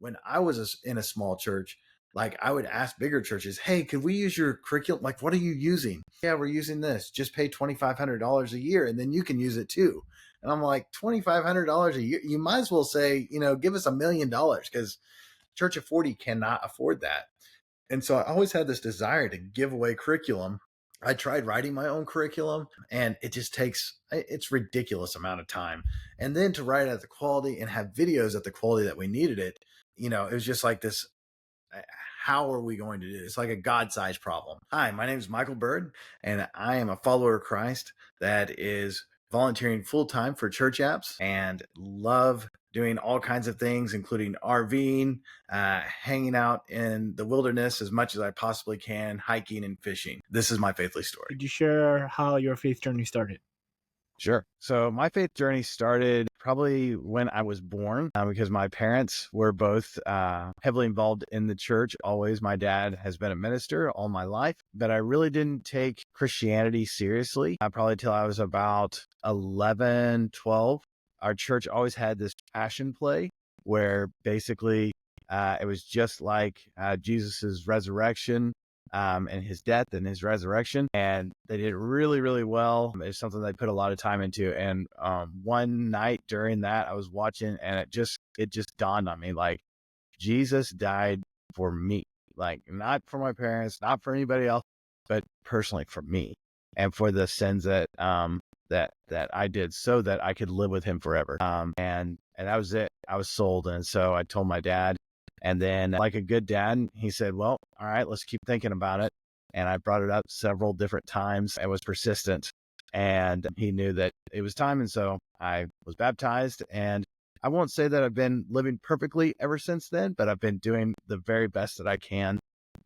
when I was in a small church, like I would ask bigger churches, hey, could we use your curriculum? Like, what are you using? Yeah, we're using this. Just pay $2,500 a year and then you can use it too. And I'm like, $2,500 a year? You might as well say, give us $1,000,000 because Church of 40 cannot afford that. And so I always had this desire to give away curriculum. I tried writing my own curriculum and it just takes, it's ridiculous amount of time. And then to write at the quality and have videos at the quality that we needed it, it was just like this. How are we going to do this? It's like a God-sized problem. Hi, my name is Micheal Byrd, and I am a follower of Christ that is volunteering full-time for church apps and love doing all kinds of things, including RVing, hanging out in the wilderness as much as I possibly can, hiking and fishing. This is my faithly story. Could you share how your faith journey started? Sure. So my faith journey started probably when I was born, because my parents were both heavily involved in the church. Always, my dad has been a minister all my life, but I really didn't take Christianity seriously, probably till I was about 11, 12. Our church always had this passion play where basically it was just like Jesus's resurrection. And his death and his resurrection. And they did really, really well. It's something they put a lot of time into. And one night during that, I was watching and it just dawned on me, like, Jesus died for me, like not for my parents, not for anybody else, but personally for me and for the sins that I did so that I could live with him forever. And that was it. I was sold. And so I told my dad. And then, like a good dad, he said, well, all right, let's keep thinking about it. And I brought it up several different times. I was persistent and he knew that it was time. And so I was baptized, and I won't say that I've been living perfectly ever since then, but I've been doing the very best that I can.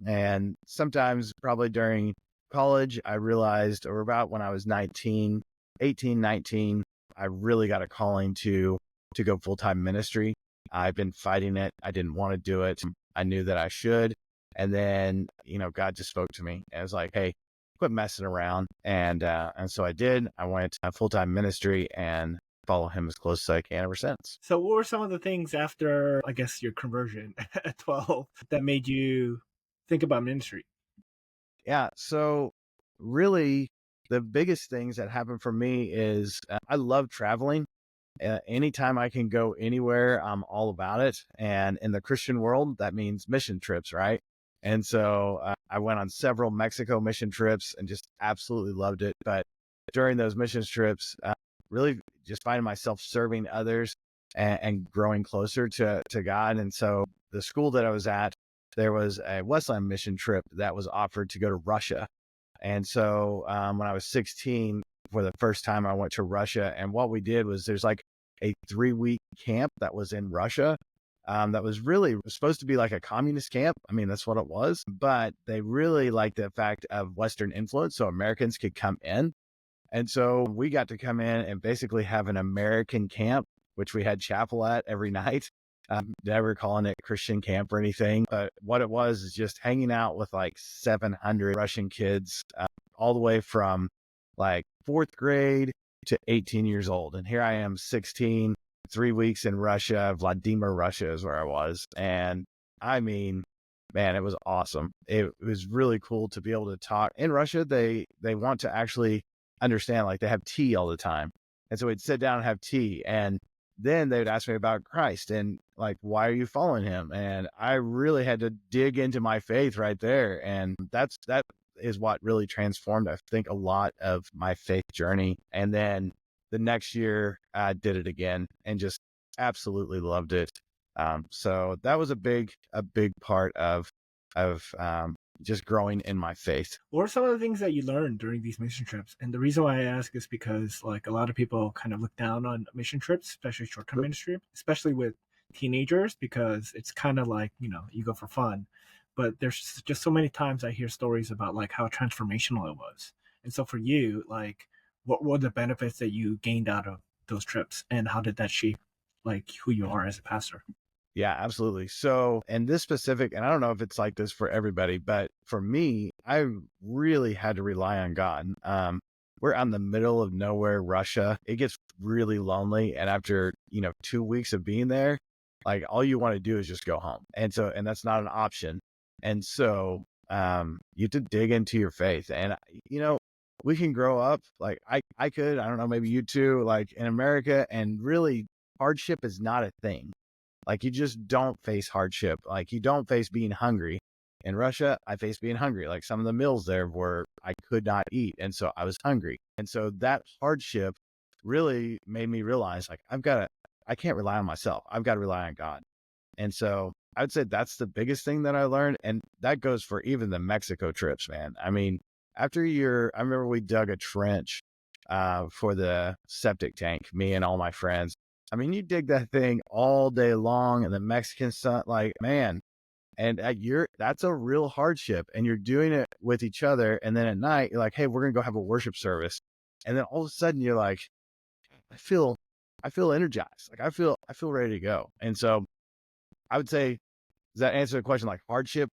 And sometimes probably during college, I realized, or about when I was 18, 19, I really got a calling to go full-time ministry. I've been fighting it. I didn't want to do it. I knew that I should. And then, God just spoke to me and was like, hey, quit messing around. And so I did. I went full-time ministry and follow him as close as I can ever since. So what were some of the things after, I guess, your conversion at 12 that made you think about ministry? Yeah. So really the biggest things that happened for me is I love traveling. Anytime I can go anywhere, I'm all about it. And in the Christian world, that means mission trips, right? And so I went on several Mexico mission trips and just absolutely loved it. But during those mission trips, really just finding myself serving others and growing closer to God. And so the school that I was at, there was a Westland mission trip that was offered to go to Russia. And so when I was 16, for the first time, I went to Russia. And what we did was there's like a 3-week camp that was in Russia. That was really supposed to be like a communist camp. I mean, that's what it was. But they really liked the fact of Western influence, so Americans could come in. And so we got to come in and basically have an American camp, which we had chapel at every night. Never calling it Christian camp or anything. But what it was is just hanging out with like 700 Russian kids, all the way from like 4th grade to 18 years old. And here I am, 16, 3 weeks in Russia. Vladimir, Russia is where I was. And I mean, man, it was awesome. It was really cool to be able to talk. In Russia, they want to actually understand, like they have tea all the time. And so we'd sit down and have tea. And then they would ask me about Christ and like, why are you following him? And I really had to dig into my faith right there. And that is what really transformed, I think, a lot of my faith journey. And then the next year I did it again and just absolutely loved it. So that was a big part of just growing in my faith. What are some of the things that you learned during these mission trips? And the reason why I ask is because like a lot of people kind of look down on mission trips, especially short-term ministry, especially with teenagers, because it's kind of like, you go for fun. But there's just so many times I hear stories about like how transformational it was. And so for you, like what were the benefits that you gained out of those trips, and how did that shape like who you are as a pastor? Yeah, absolutely. So, and this specific, and I don't know if it's like this for everybody, but for me, I really had to rely on God. We're out in the middle of nowhere, Russia. It gets really lonely. And after, 2 weeks of being there, Like all you want to do is just go home. And that's not an option. And so, you have to dig into your faith. And, we can grow up like I could, I don't know, maybe you too, like in America, and really hardship is not a thing. Like you just don't face hardship. Like you don't face being hungry. In Russia, I faced being hungry. Like some of the meals there were, I could not eat. And so I was hungry. And so that hardship really made me realize like, I can't rely on myself. I've got to rely on God. And so I would say that's the biggest thing that I learned. And that goes for even the Mexico trips, man. I mean, I remember we dug a trench for the septic tank, me and all my friends. I mean, you dig that thing all day long and the Mexican sun, like, man, and that's a real hardship, and you're doing it with each other. And then at night you're like, hey, we're going to go have a worship service. And then all of a sudden you're like, I feel energized. Like I feel ready to go. And so I would say, does that answer the question? Like hardship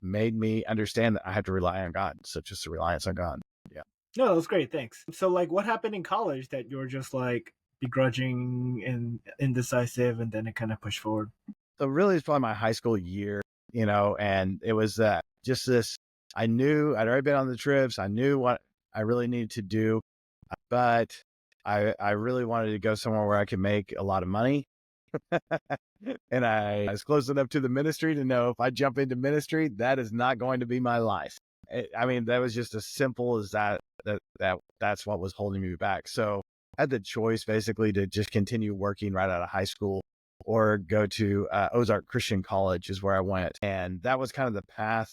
made me understand that I have to rely on God. So just a reliance on God. Yeah. No, that was great. Thanks. So, like, what happened in college that you're just like begrudging and indecisive, and then it kind of pushed forward? So really, it's probably my high school year, and it was just this. I knew I'd already been on the trips. I knew what I really needed to do, but I really wanted to go somewhere where I could make a lot of money. And I was close enough to the ministry to know if I jump into ministry, that is not going to be my life. I mean, that was just as simple as that. That's what was holding me back. So I had the choice basically to just continue working right out of high school or go to Ozark Christian College is where I went. And that was kind of the path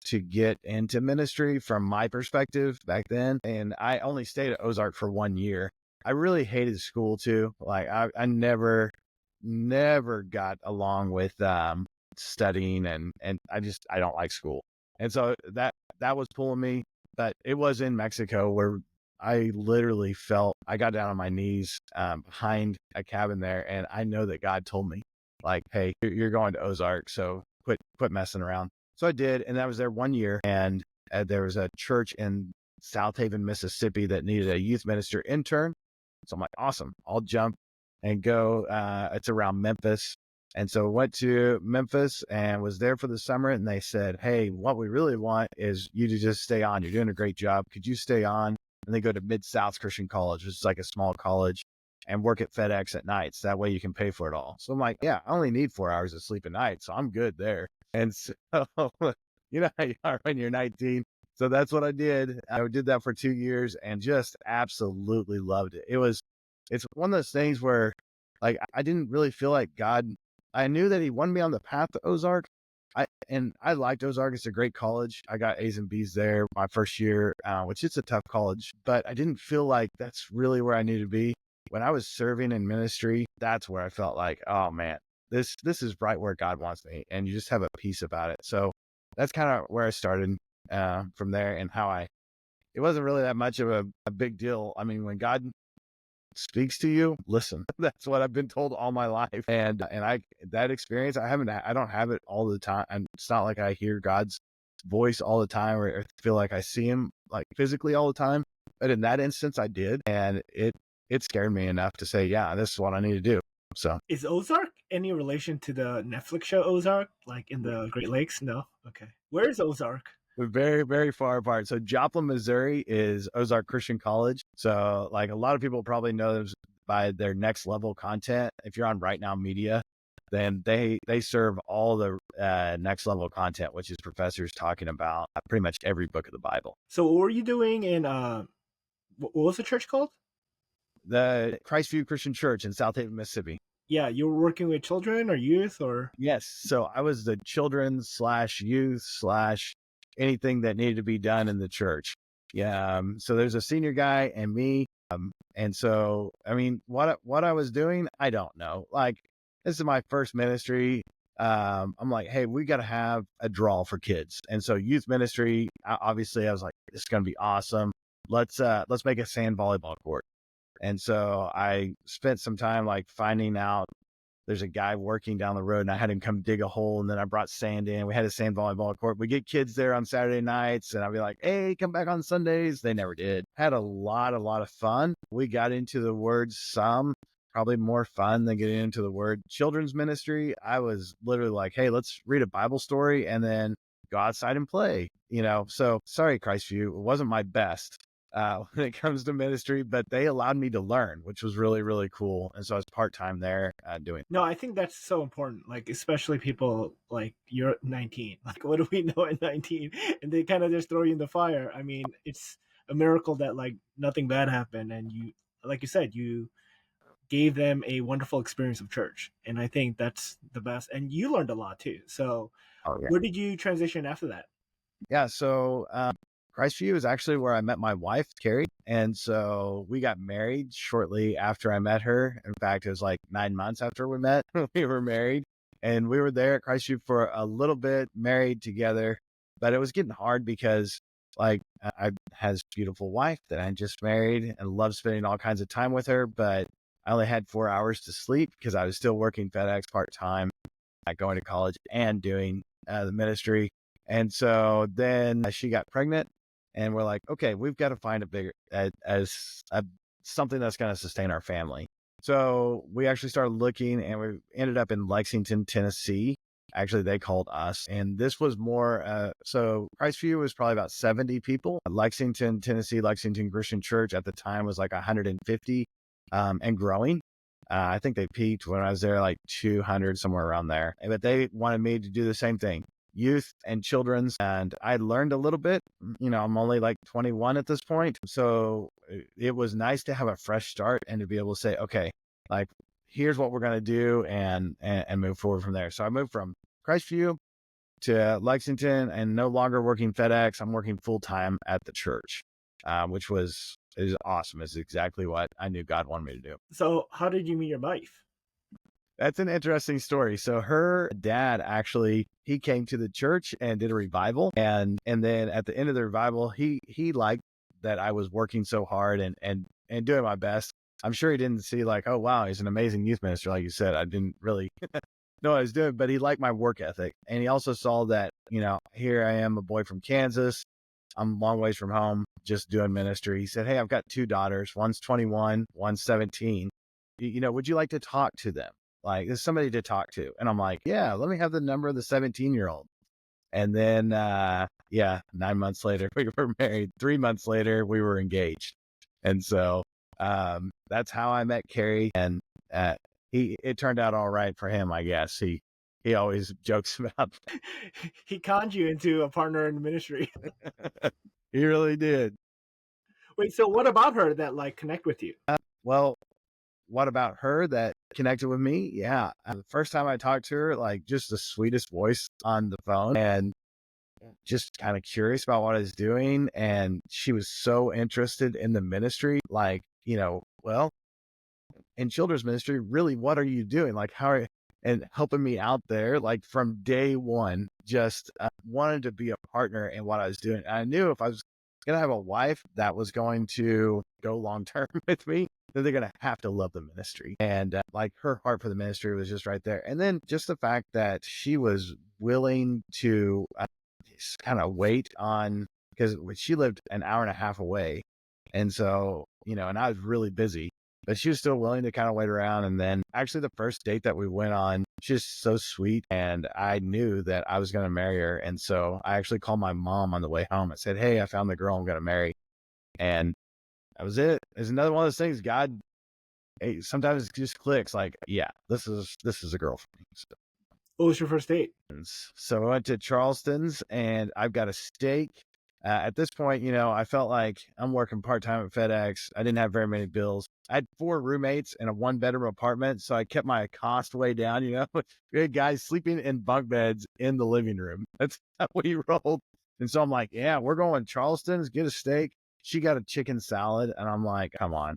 to get into ministry from my perspective back then. And I only stayed at Ozark for 1 year. I really hated school too. Like I never got along with studying, and I don't like school. And so that was pulling me. But it was in Mexico where I literally I got down on my knees behind a cabin there, and I know that God told me, like, hey, you're going to Ozark, so quit messing around. So I did, and I was there 1 year, and there was a church in South Haven, Mississippi that needed a youth minister intern. So I'm like, awesome, I'll jump and go. It's around Memphis. And so went to Memphis and was there for the summer. And they said, hey, what we really want is you to just stay on. You're doing a great job. Could you stay on? And then go to Mid-South Christian College, which is like a small college, and work at FedEx at nights. That way you can pay for it all. So I'm like, yeah, I only need 4 hours of sleep a night, so I'm good there. And so, you know how you are when you're 19. So that's what I did. I did that for 2 years and just absolutely loved it. It's one of those things where like I didn't really feel like God. I knew that he wanted me on the path to Ozark. I liked Ozark. It's a great college. I got A's and B's there my first year, which is a tough college, but I didn't feel like that's really where I needed to be. When I was serving in ministry, that's where I felt like, oh man, this is right where God wants me. And you just have a peace about it. So that's kind of where I started from there, and it wasn't really that much of a big deal. I mean, when God speaks to you, listen. That's what I've been told all my life. And that experience, I don't have it all the time. And it's not like I hear God's voice all the time or feel like I see him like physically all the time. But in that instance, I did. And it scared me enough to say, yeah, this is what I need to do. So is Ozark any relation to the Netflix show Ozark, like in the Great Lakes? No? Okay. Where is Ozark? we're very, very far apart. So Joplin, Missouri is Ozark Christian College. So like a lot of people probably know them by their next level content. If you're on Right Now Media, then they serve all the next level content, which is professors talking about pretty much every book of the Bible. So what were you doing in what was the church called? The Christview Christian Church in South Haven, Mississippi. Yeah, you were working with children or youth or? Yes. So I was the children/youth/ anything that needed to be done in the church. Yeah. So there's a senior guy and me. And so, I mean, what I was doing, I don't know. Like, this is my first ministry. I'm like, hey, we got to have a draw for kids. And so youth ministry, obviously I was like, this is going to be awesome. Let's make a sand volleyball court. And so I spent some time like finding out there's a guy working down the road, and I had him come dig a hole, and then I brought sand in. We had a sand volleyball court. We get kids there on Saturday nights, and I'd be like, hey, come back on Sundays. They never did. Had a lot of fun. We got into the word some. probably more fun than getting into the word. Children's ministry, I was literally like, hey, let's read a Bible story and then go outside and play, So sorry, Christview, it wasn't my best when it comes to ministry, but they allowed me to learn, which was really, really cool. And so I was part-time there doing. No, I think that's so important. Like, especially people like you're 19. Like, what do we know at 19? And they kind of just throw you in the fire. I mean, it's a miracle that like nothing bad happened, and you, like you said, you gave them a wonderful experience of church, and I think that's the best. And you learned a lot too. So, Oh, yeah. where did you transition after that? Yeah. So Christview is actually where I met my wife, Carrie. And so we got married shortly after I met her. In fact, it was like 9 months after we met, we were married. And we were there at Christview for a little bit, married together. But it was getting hard because like I had this beautiful wife that I just married and loved spending all kinds of time with her. But I only had 4 hours to sleep because I was still working FedEx part-time, going to college and doing the ministry. And so then she got pregnant, and we're like, okay, we've got to find a bigger something that's going to sustain our family. So we actually started looking, and we ended up in Lexington, Tennessee. Actually, they called us, and this was more. So Christview was probably about 70 people. Lexington, Tennessee, Lexington Christian Church at the time was like 150, and growing. I think they peaked when I was there, like 200, somewhere around there. But they wanted me to do the same thing, youth and children's. And I learned a little bit, I'm only like 21 at this point. So it was nice to have a fresh start and to be able to say, okay, like, here's what we're going to do and move forward from there. So I moved from Christview to Lexington and no longer working FedEx. I'm working full time at the church, which is awesome. It's exactly what I knew God wanted me to do. So, how did you meet your wife? That's an interesting story. So her dad actually, he came to the church and did a revival. And then at the end of the revival, he liked that I was working so hard and doing my best. I'm sure he didn't see like, oh, wow, he's an amazing youth minister. Like you said, I didn't really know what I was doing, but he liked my work ethic. And he also saw that, here I am, a boy from Kansas. I'm a long ways from home, just doing ministry. He said, hey, I've got 2 daughters. One's 21, one's 17. Would you like to talk to them? Like, there's somebody to talk to. And I'm like, yeah, let me have the number of the 17-year-old. And then, 9 months later, we were married. 3 months later, we were engaged. And so that's how I met Carrie. And it turned out all right for him, I guess. He always jokes about that. He conned you into a partner in the ministry. He really did. Wait, so what about her that like connect with you? Well, what about her that connected with me? Yeah. The first time I talked to her, like, just the sweetest voice on the phone and just kind of curious about what I was doing. And she was so interested in the ministry. Like, well, in children's ministry, really, what are you doing? Like, how are you? And helping me out there, like from day one, just wanted to be a partner in what I was doing. I knew if I was going to have a wife that was going to go long term with me, then they're going to have to love the ministry. And like her heart for the ministry was just right there. And then just the fact that she was willing to kind of wait on, because she lived an hour and a half away. And so, and I was really busy, but she was still willing to kind of wait around. And then actually the first date that we went on, she's so sweet. And I knew that I was going to marry her. And so I actually called my mom on the way home. I said, hey, I found the girl I'm going to marry. And that was it. It's another one of those things, God, sometimes it just clicks like, yeah, this is a girl for me. So, What was your first date? so I went to Charleston's and I've got a steak. At this point, I felt like I'm working part-time at FedEx. I didn't have very many bills. I had 4 roommates in a 1-bedroom apartment. So I kept my cost way down, We had guys sleeping in bunk beds in the living room. That's how we rolled. And so I'm like, yeah, we're going to Charleston's, get a steak. She got a chicken salad. And I'm like, come on.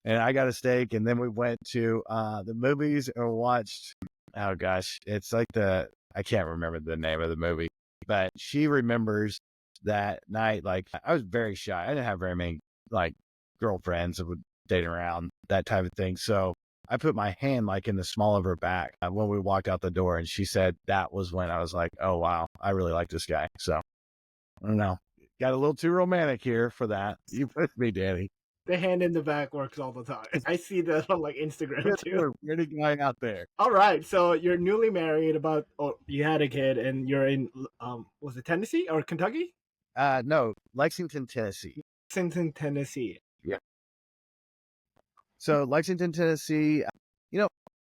And I got a steak. And then we went to the movies and watched, oh gosh, it's like I can't remember the name of the movie, but she remembers that night. Like, I was very shy. I didn't have very many like girlfriends that would date around, that type of thing. So I put my hand like in the small of her back when we walked out the door. And she said that was when I was like, oh, wow, I really like this guy. So I don't know. Got a little too romantic here for that. You with me, Danny. The hand in the back works all the time. I see that on like Instagram too. Weird guy out there. All right, so you're newly married. You had a kid, and you're in was it Tennessee or Kentucky? No, Lexington, Tennessee. Lexington, Tennessee. Yeah. So Lexington, Tennessee,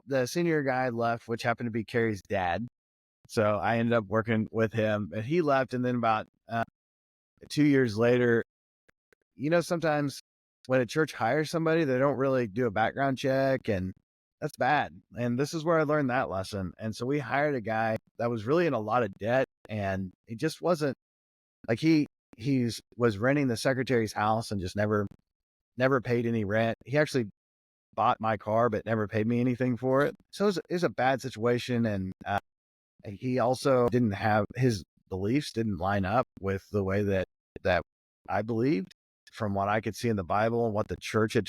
the senior guy left, which happened to be Carrie's dad. So I ended up working with him, and he left. And then about 2 years later, sometimes when a church hires somebody, they don't really do a background check, and that's bad. And this is where I learned that lesson. And so we hired a guy that was really in a lot of debt, and he just wasn't like he was renting the secretary's house and just never paid any rent. He actually bought my car, but never paid me anything for it. So it was a bad situation. And he also didn't have, his beliefs didn't line up with the way that I believed from what I could see in the Bible and what the church had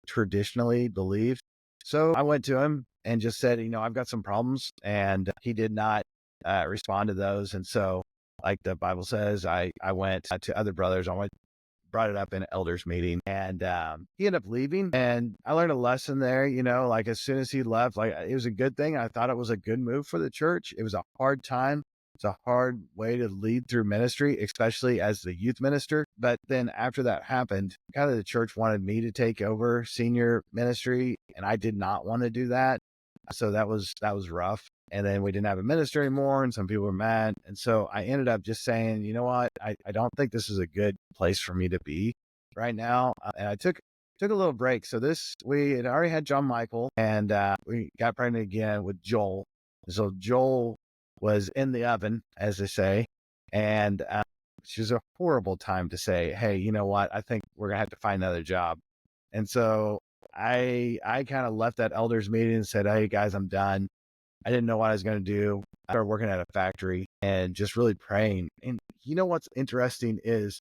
traditionally believed. So I went to him and just said, I've got some problems, and he did not respond to those. And so, like the Bible says, I went to other brothers. Brought it up in an elders meeting, and he ended up leaving. And I learned a lesson there, like as soon as he left, like it was a good thing. I thought it was a good move for the church. It was a hard time. It's a hard way to lead through ministry, especially as the youth minister. But then after that happened, kind of the church wanted me to take over senior ministry, and I did not want to do that. So that was rough. And then we didn't have a minister anymore, and some people were mad. And so I ended up just saying, you know what, I don't think this is a good place for me to be right now. And I took a little break. So we had already had John Michael, and we got pregnant again with Joel. So Joel was in the oven, as they say. And it was a horrible time to say, hey, you know what, I think we're going to have to find another job. And so I kind of left that elders meeting and said, hey guys, I'm done. I didn't know what I was going to do. I started working at a factory and just really praying. And what's interesting is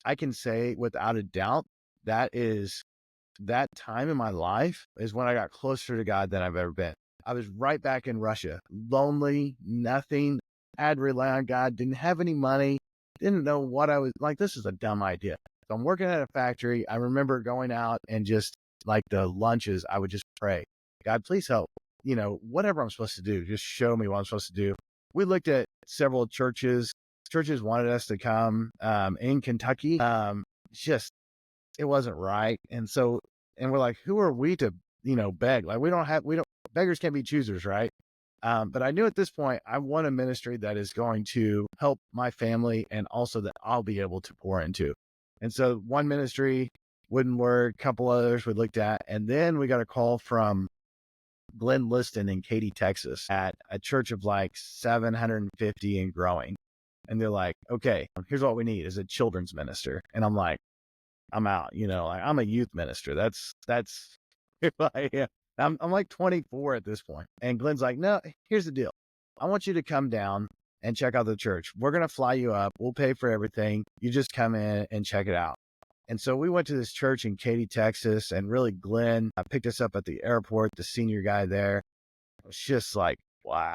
I can say without a doubt that time in my life is when I got closer to God than I've ever been. I was right back in Russia, lonely, nothing, had to rely on God, didn't have any money, didn't know what I was like. This is a dumb idea. So I'm working at a factory. I remember going out and just like the lunches, I would just pray, God, please help. Whatever I'm supposed to do, just show me what I'm supposed to do. We looked at several churches. Churches wanted us to come in Kentucky. It wasn't right. And we're like, who are we to, beg? Like beggars can't be choosers, right? But I knew at this point, I want a ministry that is going to help my family and also that I'll be able to pour into. And so one ministry wouldn't work, a couple others we looked at. And then we got a call from Glenn Liston in Katy, Texas, at a church of like 750 and growing. And they're like, okay, here's what we need is a children's minister. And I'm like, I'm out, like I'm a youth minister. That's who I am. I'm like 24 at this point. And Glenn's like, no, here's the deal. I want you to come down and check out the church. We're going to fly you up. We'll pay for everything. You just come in and check it out. And so we went to this church in Katy, Texas, and really Glenn picked us up at the airport, the senior guy there. It was just like, wow,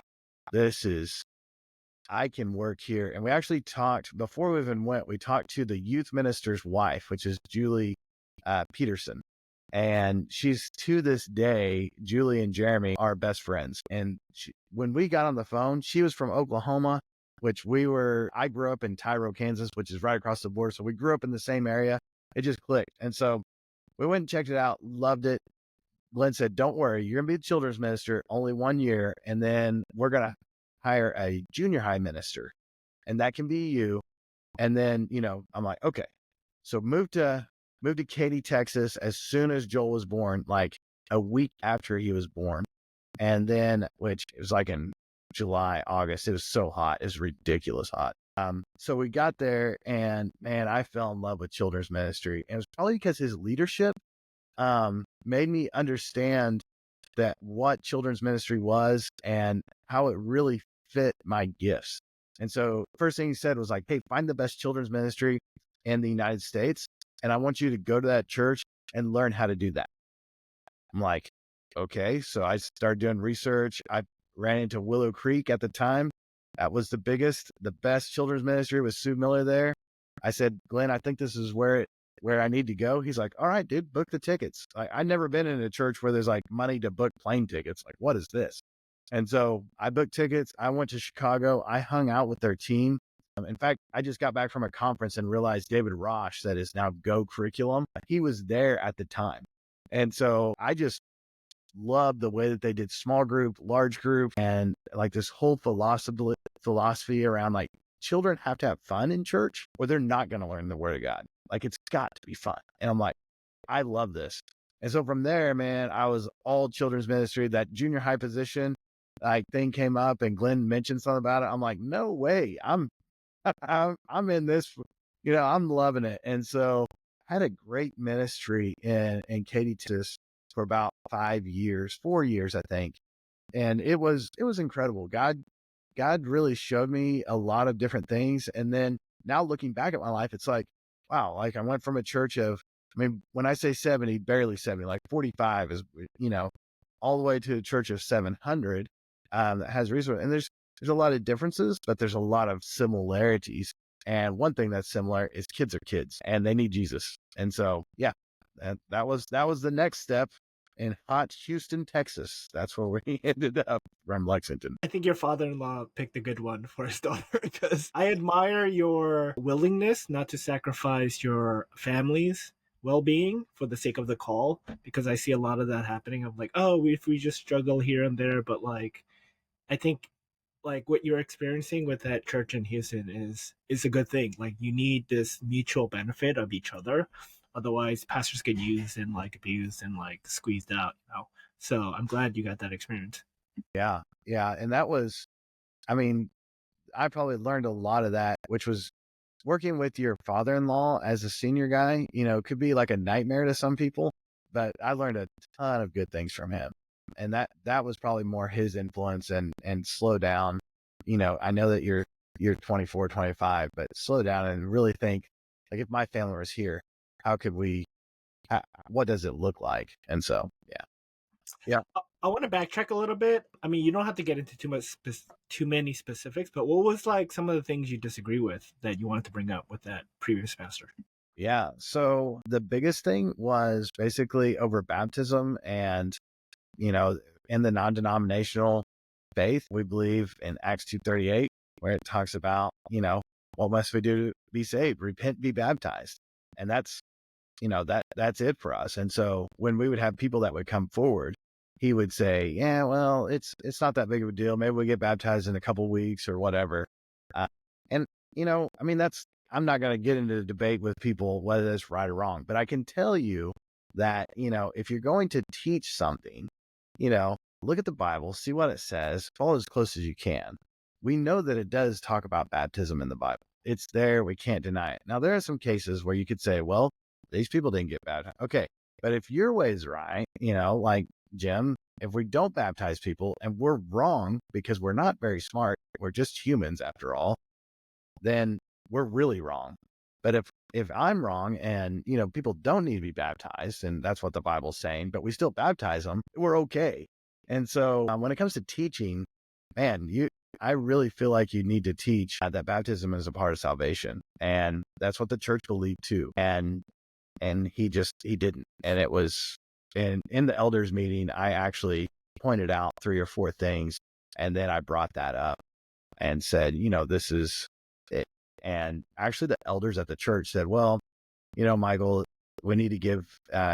I can work here. And we actually talked, before we even went, we talked to the youth minister's wife, which is Julie Peterson. And she's, to this day, Julie and Jeremy are best friends. And when we got on the phone, she was from Oklahoma, I grew up in Tyro, Kansas, which is right across the border. So we grew up in the same area. It just clicked. And so we went and checked it out, loved it. Glenn said, don't worry, you're going to be the children's minister only 1 year. And then we're going to hire a junior high minister, and that can be you. And then, I'm like, okay. So moved to Katy, Texas as soon as Joel was born, like a week after he was born. And then, which it was like in July, August, it was so hot. It was ridiculous hot. So we got there, and man, I fell in love with children's ministry. And it was probably because his leadership made me understand that what children's ministry was and how it really fit my gifts. And so first thing he said was like, hey, find the best children's ministry in the United States. And I want you to go to that church and learn how to do that. I'm like, okay. So I started doing research. I ran into Willow Creek at the time. That was the best children's ministry with Sue Miller there. I said, Glenn, I think this is where where I need to go. He's like, all right, dude, book the tickets. I've never been in a church where there's like money to book plane tickets. Like, what is this? And so I booked tickets. I went to Chicago. I hung out with their team. In fact, I just got back from a conference and realized David Rosh, that is now Go Curriculum, he was there at the time. And so I just loved the way that they did small group, large group, and like this whole philosophy around like children have to have fun in church or they're not going to learn the word of God. Like it's got to be fun. And I'm like, I love this. And so from there, man, I was all children's ministry. That junior high position like thing came up and Glenn mentioned something about it. I'm like, no way. I'm in this, I'm loving it. And so I had a great ministry in Katy, Texas for about 4 years, I think. And it was incredible. God really showed me a lot of different things. And then now looking back at my life, it's like, wow, like I went from a church of, I mean, when I say 70, barely 70, like 45 is, all the way to a church of 700 that has resources. And there's a lot of differences, but there's a lot of similarities. And one thing that's similar is kids are kids and they need Jesus. And so, yeah, that was the next step in hot Houston, Texas. That's where we ended up from Lexington. I think your father-in-law picked a good one for his daughter because I admire your willingness not to sacrifice your family's well-being for the sake of the call, because I see a lot of that happening of like, oh, if we just struggle here and there, but like I think like what you're experiencing with that church in Houston is a good thing. Like you need this mutual benefit of each other. Otherwise pastors get used and like abused and like squeezed out. So I'm glad you got that experience. Yeah. Yeah. And that was, I mean, I probably learned a lot of that, which was working with your father-in-law as a senior guy, could be like a nightmare to some people, but I learned a ton of good things from him. And that was probably more his influence and slow down. I know that you're 24, 25, but slow down and really think like if my family was here, how could what does it look like? And so, yeah. Yeah. I want to backtrack a little bit. I mean, you don't have to get into too many specifics, but what was like some of the things you disagree with that you wanted to bring up with that previous pastor? Yeah. So the biggest thing was basically over baptism and, in the non-denominational faith, we believe in Acts 2:38, where it talks about, what must we do to be saved? Repent, be baptized. And that's, that's it for us. And so when we would have people that would come forward, he would say, yeah, well, it's not that big of a deal. Maybe we get baptized in a couple weeks or whatever. And, I mean, I'm not going to get into the debate with people whether that's right or wrong, but I can tell you that, if you're going to teach something, look at the Bible, see what it says, follow as close as you can. We know that it does talk about baptism in the Bible. It's there. We can't deny it. Now, there are some cases where you could say, well, these people didn't get baptized. Okay. But if your way is right, like Jim, if we don't baptize people and we're wrong because we're not very smart, we're just humans after all, then we're really wrong. But if I'm wrong and, people don't need to be baptized, and that's what the Bible's saying, but we still baptize them, we're okay. And so when it comes to teaching, man, I really feel like you need to teach that baptism is a part of salvation. And that's what the church believed too. And he didn't. And it was, and in the elders meeting, I actually pointed out 3 or 4 things. And then I brought that up and said, this is it. And actually the elders at the church said, well, Michael, we need to give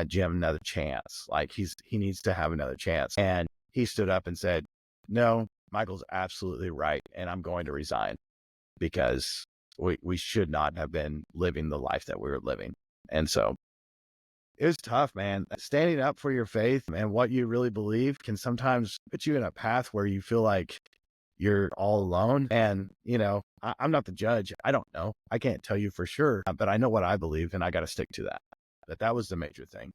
Jim another chance. Like he needs to have another chance. And he stood up and said, no, Michael's absolutely right. And I'm going to resign because we should not have been living the life that we were living. And so it was tough, man. Standing up for your faith and what you really believe can sometimes put you in a path where you feel like you're all alone. And, I'm not the judge. I don't know. I can't tell you for sure, but I know what I believe and I got to stick to that. But that was the major thing.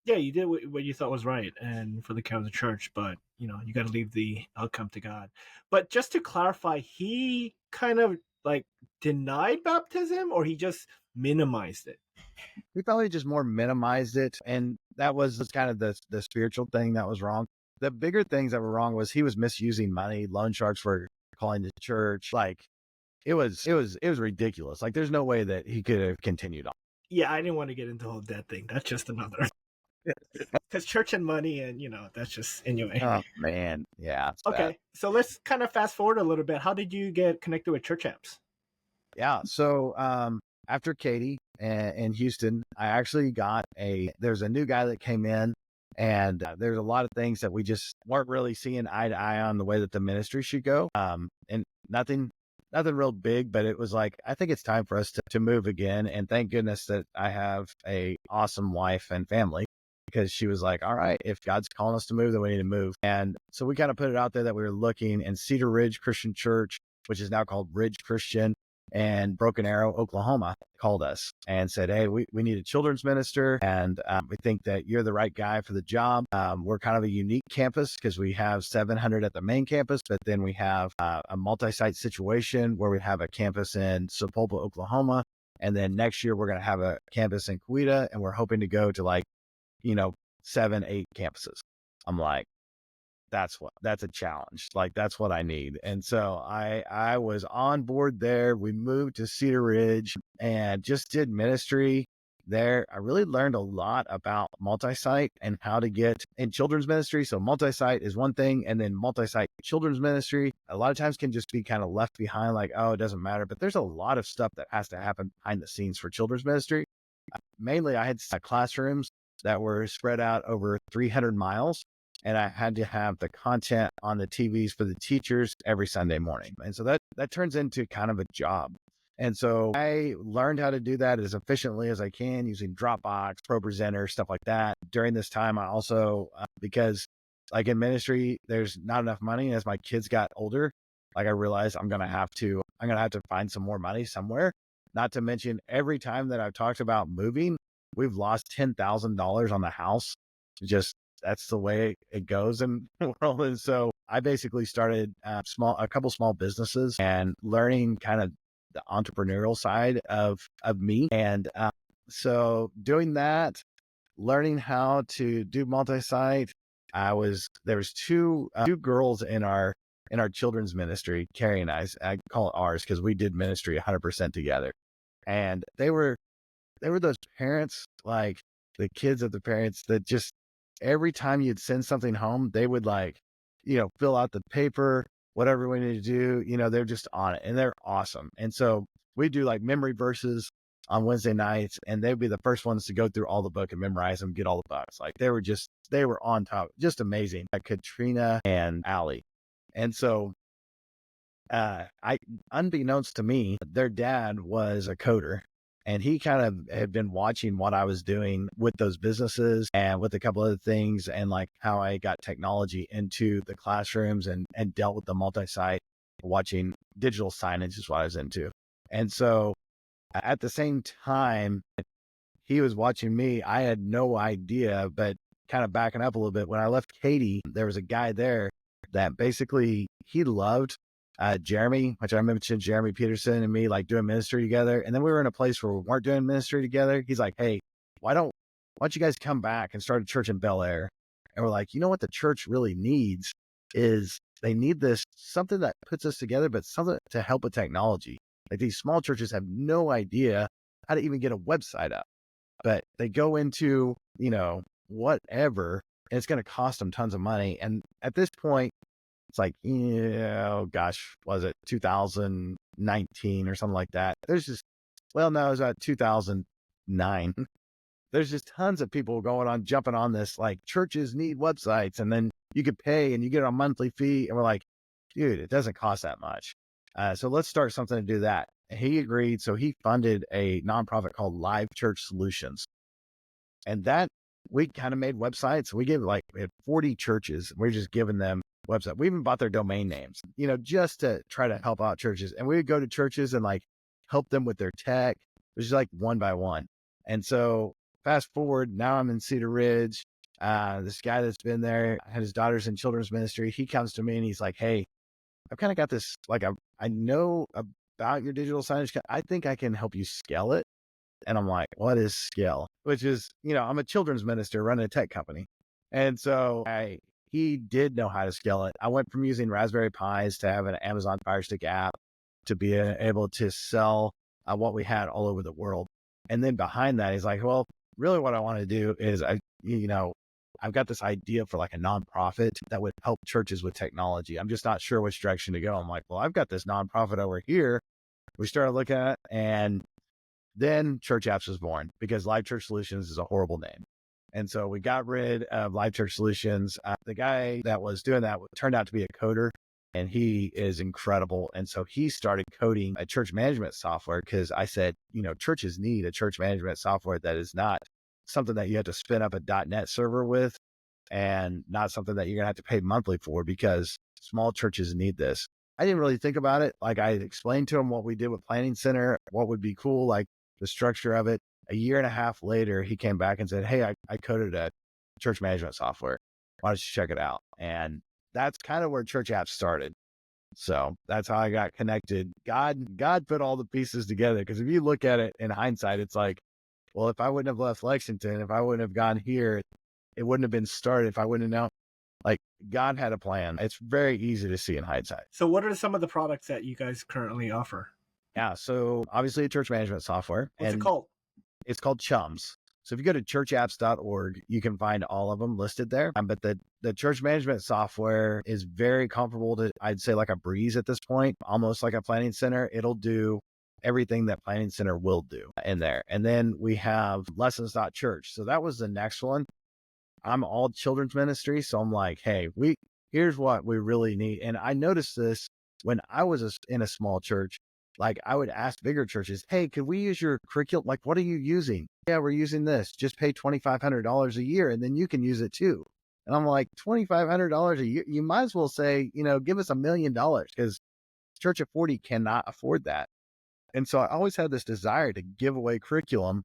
Yeah, you did what you thought was right and for the care of the church, but you got to leave the outcome to God. But just to clarify, he kind of like denied baptism or he just minimized it? We probably just more minimized it. And that was kind of the spiritual thing that was wrong. The bigger things that were wrong was he was misusing money. Loan sharks were calling the church. Like it was ridiculous. Like there's no way that he could have continued on. Yeah, I didn't want to get into the whole debt thing. That's just another because church and money, and that's just anyway. Oh man, yeah, it's bad. Okay, so let's kind of fast forward a little bit. How did you get connected with church apps? Yeah. So after Katie in Houston, I actually there's a new guy that came in, and there's a lot of things that we just weren't really seeing eye to eye on the way that the ministry should go. And nothing real big, but it was like, I think it's time for us to move again. And thank goodness that I have a awesome wife and family, because she was like, all right, if God's calling us to move, then we need to move. And so we kind of put it out there that we were looking, and Cedar Ridge Christian Church, which is now called Ridge Christian, and Broken Arrow, Oklahoma, called us and said, hey, we need a children's minister, and we think that you're the right guy for the job. We're kind of a unique campus because we have 700 at the main campus, but then we have a multi-site situation where we have a campus in Sepulpa, Oklahoma. And then next year, we're going to have a campus in Coweta, and we're hoping to go to 7, 8 campuses. I'm like, that's a challenge. Like, that's what I need. And so I was on board there. We moved to Cedar Ridge and just did ministry there. I really learned a lot about multi-site and how to get in children's ministry. So multi-site is one thing, and then multi-site children's ministry a lot of times can just be kind of left behind, like, oh, it doesn't matter. But there's a lot of stuff that has to happen behind the scenes for children's ministry. Mainly, I had classrooms that were spread out over 300 miles. And I had to have the content on the TVs for the teachers every Sunday morning. And so that turns into kind of a job. And so I learned how to do that as efficiently as I can using Dropbox, ProPresenter, stuff like that. During this time, I also, because like in ministry, there's not enough money. As my kids got older, like I realized I'm going to have to find some more money somewhere. Not to mention, every time that I've talked about moving, we've lost $10,000 on the house. Just that's the way it goes in the world. And so I basically started a couple small businesses and learning kind of the entrepreneurial side of me. And so doing that, learning how to do multi-site, there was two girls in our children's ministry, Carrie and I call it ours because we did ministry 100% together. And they were those parents, like the kids of the parents, that just every time you'd send something home, they would fill out the paper, whatever we need to do, they're just on it, and they're awesome. And so we do like memory verses on Wednesday nights, and they'd be the first ones to go through all the book and memorize them, get all the books. Like they were on top, just amazing. Katrina and Allie. And so unbeknownst to me, their dad was a coder, and he kind of had been watching what I was doing with those businesses and with a couple other things, and like how I got technology into the classrooms and dealt with the multi-site. Watching digital signage is what I was into. And so at the same time, he was watching me. I had no idea, but kind of backing up a little bit, when I left Katie, there was a guy there that basically he loved Jeremy, which I mentioned, Jeremy Peterson and me like doing ministry together. And then we were in a place where we weren't doing ministry together. He's like, hey, why don't you guys come back and start a church in Bel Air? And we're like, what the church really needs is they need something that puts us together, but something to help with technology. Like these small churches have no idea how to even get a website up, but they go into, whatever, and it's going to cost them tons of money. And at this point, it's like, oh gosh, was it 2019 or something like that? No, it was 2009. There's just tons of people jumping on this, like churches need websites, and then you could pay and you get a monthly fee. And we're like, dude, it doesn't cost that much. So let's start something to do that. And he agreed. So he funded a nonprofit called Live Church Solutions. And that we kind of made websites. We had 40 churches. We're just giving them website. We even bought their domain names, just to try to help out churches. And we would go to churches and like help them with their tech. It was just like one by one. And so fast forward, now I'm in Cedar Ridge. This guy that's been there, had his daughters in children's ministry. He comes to me and he's like, hey, I've kind of got this, like, I know about your digital signage. I think I can help you scale it. And I'm like, what is scale? Which is, I'm a children's minister running a tech company. And so he did know how to scale it. I went from using Raspberry Pis to have an Amazon Fire Stick app to be able to sell what we had all over the world. And then behind that, he's like, well, really what I want to do is I've got this idea for like a nonprofit that would help churches with technology. I'm just not sure which direction to go. I'm like, well, I've got this nonprofit over here. We started looking at it, and then Church Apps was born because Live Church Solutions is a horrible name. And so we got rid of Live Church Solutions. The guy that was doing that turned out to be a coder, and he is incredible. And so he started coding a church management software because I said, churches need a church management software that is not something that you have to spin up a .NET server with, and not something that you're going to have to pay monthly for, because small churches need this. I didn't really think about it. Like, I explained to him what we did with Planning Center, what would be cool, like the structure of it. A year and a half later, he came back and said, hey, I coded a church management software. Why don't you check it out? And that's kind of where Church Apps started. So that's how I got connected. God put all the pieces together, because if you look at it in hindsight, it's like, well, if I wouldn't have left Lexington, if I wouldn't have gone here, it wouldn't have been started. If I wouldn't have known, like, God had a plan. It's very easy to see in hindsight. So what are some of the products that you guys currently offer? Yeah. So obviously a church management software. What's it called? It's called Chums. So if you go to churchapps.org, you can find all of them listed there. But the church management software is very comparable to, I'd say, like a Breeze at this point, almost like a Planning Center. It'll do everything that Planning Center will do in there. And then we have Lessons.Church. So that was the next one. I'm all children's ministry. So I'm like, hey, here's what we really need. And I noticed this when I was in a small church. Like, I would ask bigger churches, hey, could we use your curriculum? Like, what are you using? Yeah, we're using this. Just pay $2,500 a year, and then you can use it too. And I'm like, $2,500 a year? You might as well say, give us $1 million, because Church of 40 cannot afford that. And so I always had this desire to give away curriculum.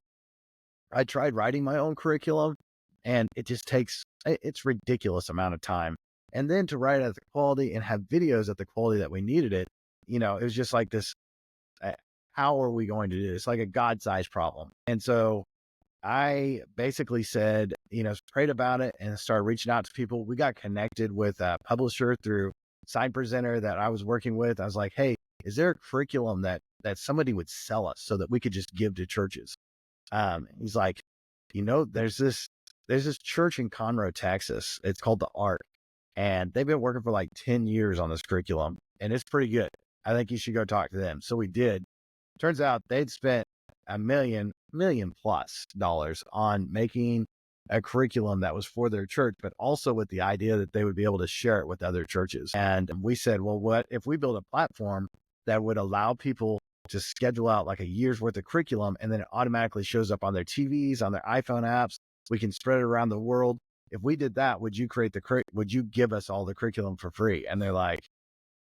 I tried writing my own curriculum, and it just takes, it's ridiculous amount of time. And then to write at the quality and have videos at the quality that we needed it, it was just like this, how are we going to do this? Like a God-sized problem. And so I basically said, prayed about it and started reaching out to people. We got connected with a publisher through Sign Presenter that I was working with. I was like, hey, is there a curriculum that somebody would sell us so that we could just give to churches? He's like, there's this church in Conroe, Texas. It's called the Ark, and they've been working for like 10 years on this curriculum, and it's pretty good. I think you should go talk to them. So we did. Turns out they'd spent $1 million plus on making a curriculum that was for their church, but also with the idea that they would be able to share it with other churches. And we said, well, what if we build a platform that would allow people to schedule out like a year's worth of curriculum, and then it automatically shows up on their TVs, on their iPhone apps. We can spread it around the world. If we did that, would you would you give us all the curriculum for free? And they're like,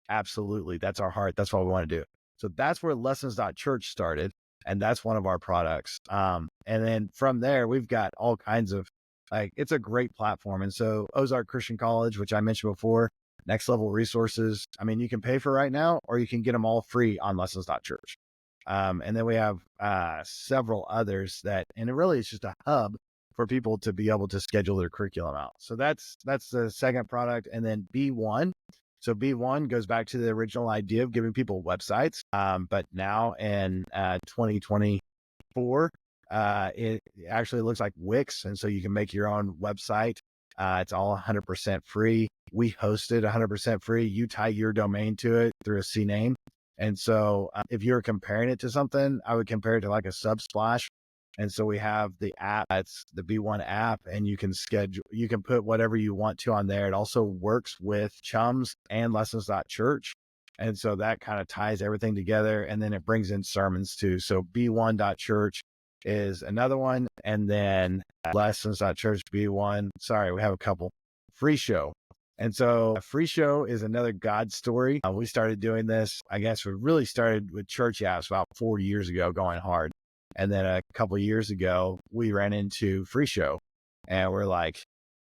absolutely. That's our heart. That's what we want to do. So that's where Lessons.Church started. And that's one of our products. And then from there, we've got all kinds of, it's a great platform. And so Ozark Christian College, which I mentioned before, next level resources. I mean, you can pay for right now, or you can get them all free on Lessons.Church. And then we have several others and it really is just a hub for people to be able to schedule their curriculum out. So that's the second product. And then B1. So B1 goes back to the original idea of giving people websites. But now in 2024, it actually looks like Wix. And so you can make your own website. It's all 100% free. We host it 100% free. You tie your domain to it through a CNAME. And so if you're comparing it to something, I would compare it to like a Subsplash. And so we have the app, it's the B1 app, and you can put whatever you want to on there. It also works with Chums and Lessons.Church. And so that kind of ties everything together. And then it brings in sermons too. So B1.Church is another one. And then Lessons.Church B1. Sorry, we have a couple. Free Show. And so a Free Show is another God story. We started doing this, I guess we really started with Church Apps about 4 years ago, going hard. And then a couple of years ago, we ran into Free Show, and we're like,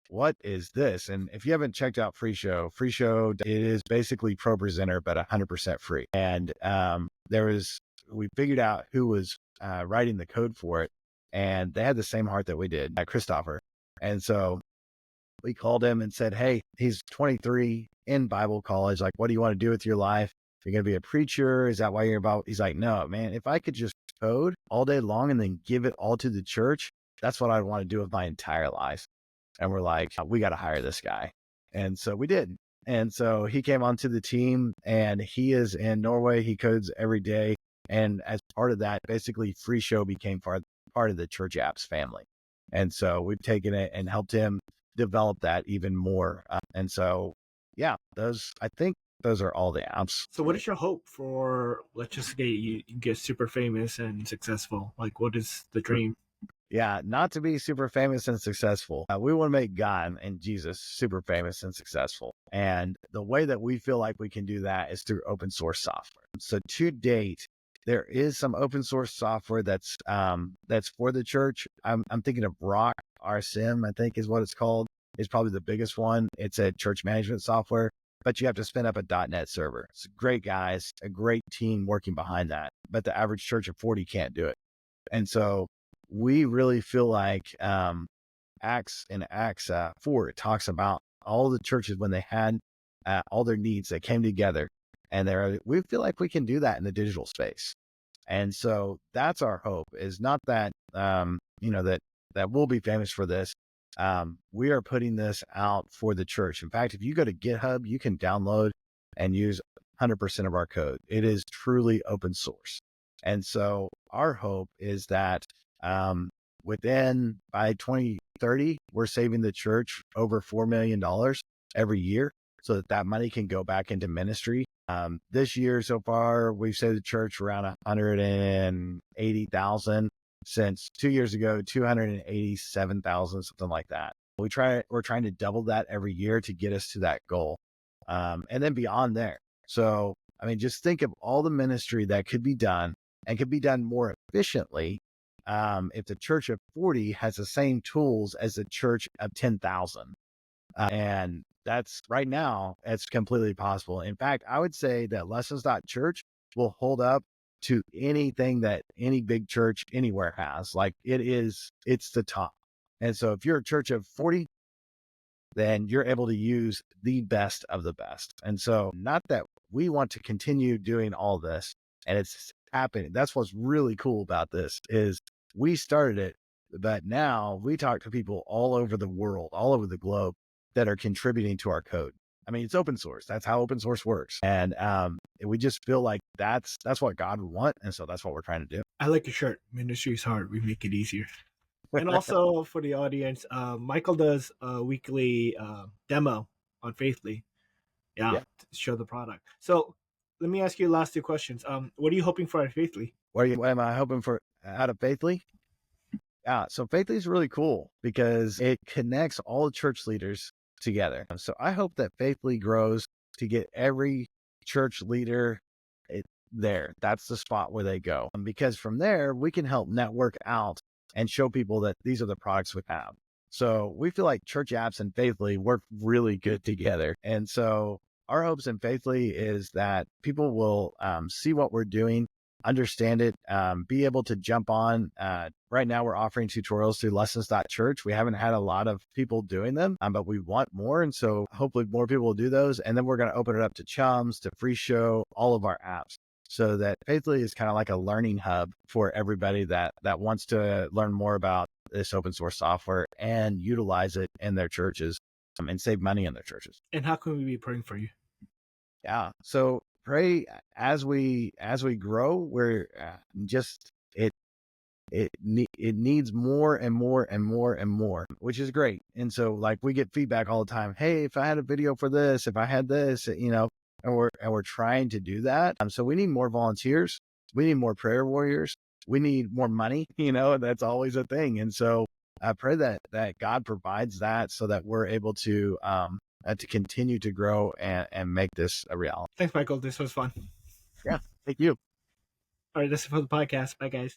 what is this? And if you haven't checked out Free Show, it is basically ProPresenter, but 100% free. And we figured out who was writing the code for it, and they had the same heart that we did, Christopher. And so we called him and said, hey, he's 23 in Bible college. Like, what do you want to do with your life? You're going to be a preacher? Is that why you're about? He's like, no, man, if I could just code all day long and then give it all to the church, that's what I want to do with my entire life. And we're like, we got to hire this guy. And so we did. And so he came onto the team, and he is in Norway. He codes every day. And as part of that, basically Free Show became part of the Church Apps family. And so we've taken it and helped him develop that even more. And so, yeah, I think those are all the apps. So what is your hope for, let's just say you get super famous and successful? Like, what is the dream? Yeah, not to be super famous and successful. We want to make God and Jesus super famous and successful. And the way that we feel like we can do that is through open source software. So to date, there is some open source software that's for the church. I'm thinking of Rock RSM, I think is what it's called. It's probably the biggest one. It's a church management software, but you have to spin up a .NET server. It's great guys, a great team working behind that, but the average church of 40 can't do it. And so we really feel like Acts 4, it talks about all the churches when they had all their needs, they came together, and we feel like we can do that in the digital space. And so that's our hope, is not that, that we'll be famous for this. We are putting this out for the church. In fact, if you go to GitHub, you can download and use 100% of our code. It is truly open source. And so our hope is that by 2030, we're saving the church over $4 million every year, so that money can go back into ministry. This year so far, we've saved the church around 180,000. Since 2 years ago, 287,000, something like that. We're trying to double that every year to get us to that goal. And then beyond there. So, I mean, just think of all the ministry that could be done and could be done more efficiently if the church of 40 has the same tools as the church of 10,000. And that's right now, it's completely possible. In fact, I would say that Lessons.Church will hold up to anything that any big church anywhere has. Like it's the top. And so if you're a church of 40, then you're able to use the best of the best. And so not that we want to continue doing all this, and it's happening. That's what's really cool about this is we started it, but now we talk to people all over the world, all over the globe that are contributing to our code. I mean, it's open source. That's how open source works. And we just feel like that's what God would want. And so that's what we're trying to do. I like your shirt. Ministry is hard. We make it easier. And also for the audience, Michael does a weekly demo on Faithly. Yeah, to show the product. So let me ask you the last two questions. What are you hoping for at Faithly? What am I hoping for out of Faithly? Yeah, so Faithly is really cool because it connects all the church leaders together. So I hope that Faithly grows to get every church leader there. That's the spot where they go. Because from there, we can help network out and show people that these are the products we have. So we feel like Church Apps and Faithly work really good together. And so our hopes in Faithly is that people will see what we're doing, understand it, be able to jump on. Right now, we're offering tutorials through Lessons.Church. We haven't had a lot of people doing them, but we want more. And so hopefully more people will do those. And then we're going to open it up to Chums, to Free Show, all of our apps, so that Faithly is kind of like a learning hub for everybody that wants to learn more about this open source software and utilize it in their churches and save money in their churches. And how can we be praying for you? Yeah. So pray as we grow. We're it needs more and more and more and more, which is great. And so like we get feedback all the time. Hey, if I had a video for this, if I had this, and we're trying to do that. So we need more volunteers. We need more prayer warriors. We need more money. That's always a thing. And so I pray that God provides that so that we're able to continue to grow and make this a reality. Thanks, Michael. This was fun. Yeah. Thank you. All right. That's it for the podcast. Bye, guys.